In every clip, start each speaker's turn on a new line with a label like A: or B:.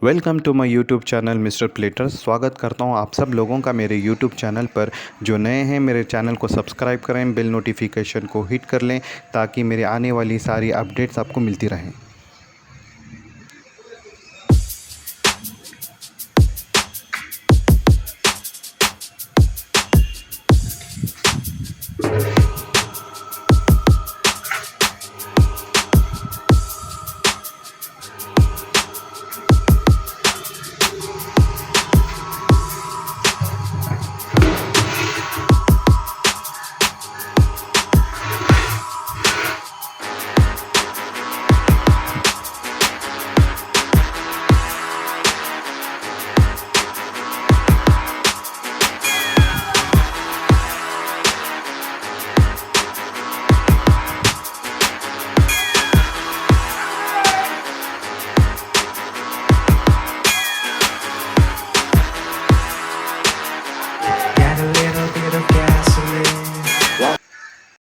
A: Welcome to my YouTube channel Mr Platters. स्वागत करता हूं आप सब लोगों का मेरे यूट्यूब चैनल पर। जो नए हैं मेरे चैनल को सब्सक्राइब करें, बेल नोटिफिकेशन को हिट कर लें ताकि मेरी आने वाली सारी अपडेट्स आपको मिलती रहें।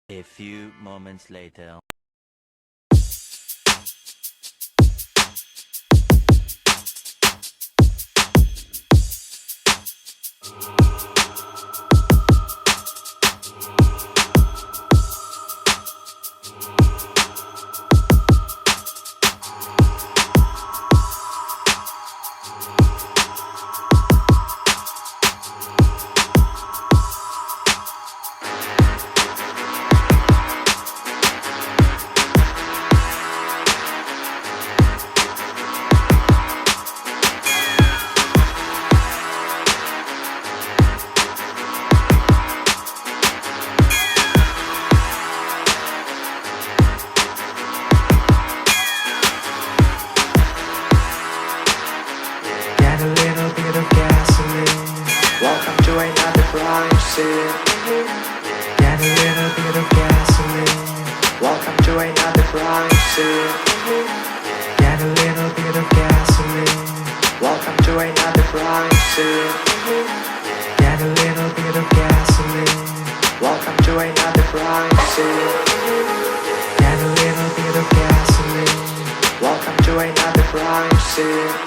B: A few moments later.
C: Got a little bit of gasoline. Welcome to another crime scene. Got a little bit of gasoline. Welcome to another crime scene. Got a little bit of gasoline. Welcome to another crime scene. Got a little bit of gasoline. Welcome to another crime scene. Got a little bit of gasoline. Welcome to another crime scene.